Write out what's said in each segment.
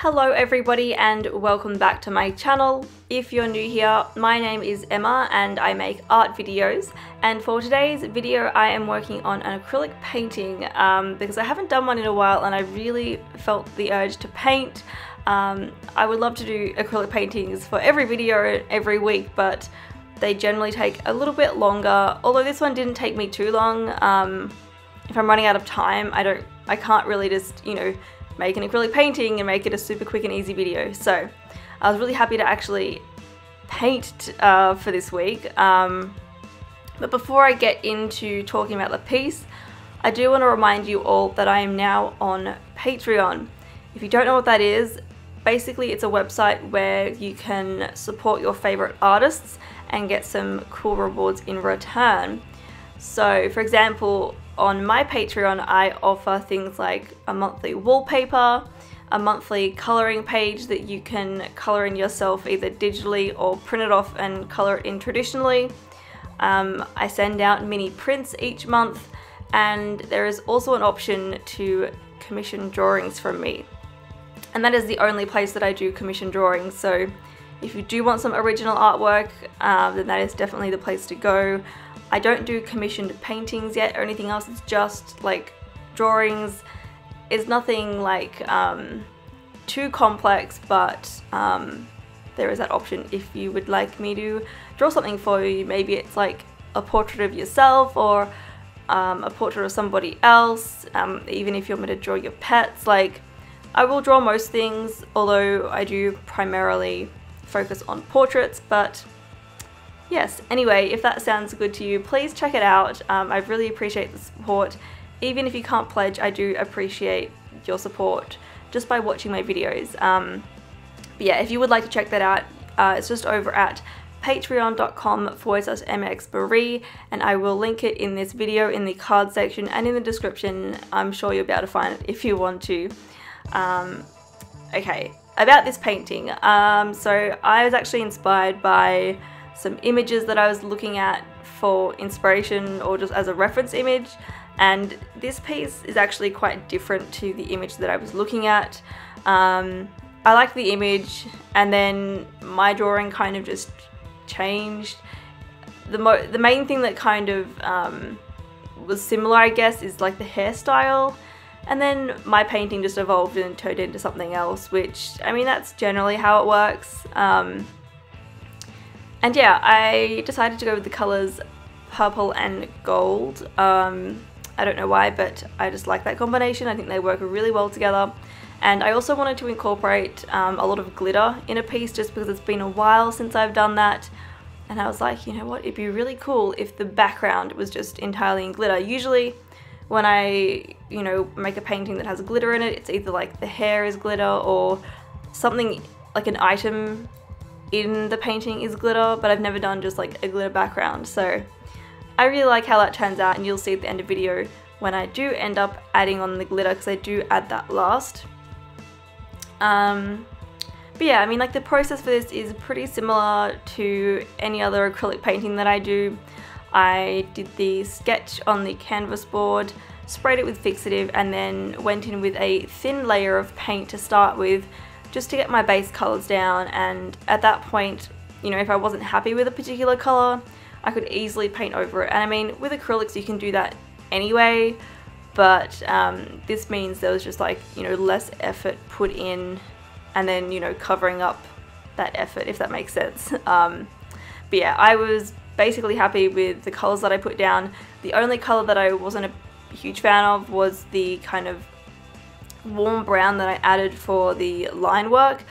Hello everybody and welcome back to my channel. If you're new here, my name is Emma and I make art videos, and for today's video I am working on an acrylic painting because I haven't done one in a while and I really felt the urge to paint. I would love to do acrylic paintings for every video every week, but they generally take a little bit longer, although this one didn't take me too long. If I'm running out of time, I can't really just, make an acrylic painting and make it a super quick and easy video. So I was really happy to actually paint for this week. But before I get into talking about the piece, I do want to remind you all that I am now on Patreon. If you don't know what that is, basically it's a website where you can support your favorite artists and get some cool rewards in return. So for example, on my Patreon, I offer things like a monthly wallpaper, a monthly colouring page that you can colour in yourself either digitally or print it off and colour it in traditionally. I send out mini prints each month, and there is also an option to commission drawings from me. And that is the only place that I do commission drawings, so if you do want some original artwork, then that is definitely the place to go. I don't do commissioned paintings yet or anything else, it's just like drawings. It's nothing like too complex, but there is that option if you would like me to draw something for you. Maybe it's like a portrait of yourself or a portrait of somebody else, even if you want me to draw your pets. Like, I will draw most things, although I do primarily focus on portraits, but yes, anyway, if that sounds good to you, please check it out. I really appreciate the support. Even if you can't pledge, I do appreciate your support just by watching my videos. But yeah, if you would like to check that out, it's just over at patreon.com/mxmaree, and I will link it in this video in the card section and in the description. I'm sure you'll be able to find it if you want to. Okay, about this painting. So I was actually inspired by some images that I was looking at for inspiration or just as a reference image, and this piece is actually quite different to the image that I was looking at. I liked the image, and then my drawing kind of just changed. The main thing that kind of was similar, I guess, is like the hairstyle, and then my painting just evolved and turned into something else, which, I mean, that's generally how it works. And yeah, I decided to go with the colours purple and gold. I don't know why, but I just like that combination. I think they work really well together. And I also wanted to incorporate a lot of glitter in a piece, just because it's been a while since I've done that. And I was like, you know what, it'd be really cool if the background was just entirely in glitter. Usually when I, make a painting that has glitter in it, it's either like the hair is glitter or something like an item in the painting is glitter, but I've never done just like a glitter background. So I really like how that turns out, and you'll see at the end of the video when I do end up adding on the glitter, because I do add that last. But yeah, I mean, like, the process for this is pretty similar to any other acrylic painting that I do. I did the sketch on the canvas board, sprayed it with fixative, and then went in with a thin layer of paint to start with, just to get my base colours down. And at that point, if I wasn't happy with a particular colour, I could easily paint over it. And I mean, with acrylics you can do that anyway, but this means there was just like, less effort put in, and then, covering up that effort, if that makes sense. But yeah, I was basically happy with the colours that I put down. The only colour that I wasn't a huge fan of was the kind of warm brown that I added for the line work.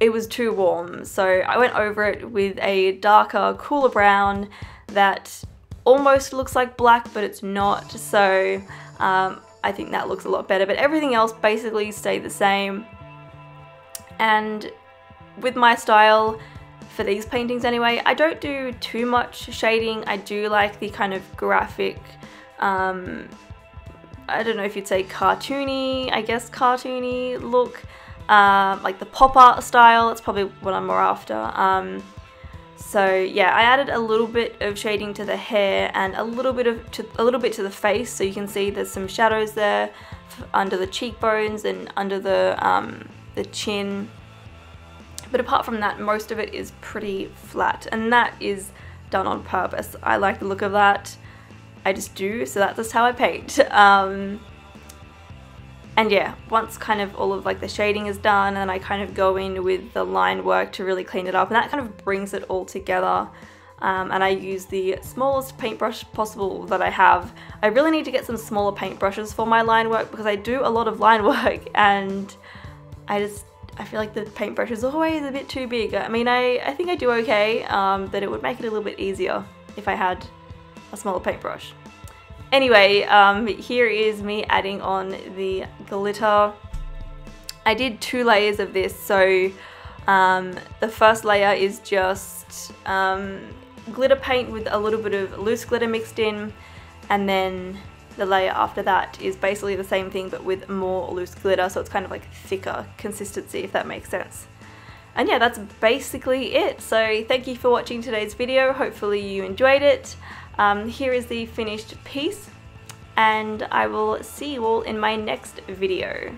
It was too warm, so I went over it with a darker, cooler brown that almost looks like black, but it's not. So I think that looks a lot better, but everything else basically stayed the same. And with my style for these paintings anyway, I don't do too much shading. I do like the kind of graphic, I don't know if you'd say cartoony, I guess cartoony look, like the pop art style. That's probably what I'm more after. So yeah, I added a little bit of shading to the hair and a little bit to the face, so you can see there's some shadows there under the cheekbones and under the the chin. But apart from that, most of it is pretty flat, and that is done on purpose. I like the look of that. I just do, so that's just how I paint. And yeah, once kind of all of like the shading is done, and I kind of go in with the line work to really clean it up, and that kind of brings it all together. And I use the smallest paintbrush possible that I have. I really need to get some smaller paintbrushes for my line work because I do a lot of line work, and I feel like the paintbrush is always a bit too big. I mean, I think I do okay, but it would make it a little bit easier if I had a smaller paintbrush. Anyway, here is me adding on the glitter. I did 2 layers of this, so the first layer is just glitter paint with a little bit of loose glitter mixed in, and then the layer after that is basically the same thing but with more loose glitter, so it's kind of like thicker consistency, if that makes sense. And yeah, that's basically it. So thank you for watching today's video. Hopefully you enjoyed it. Here is the finished piece, and I will see you all in my next video.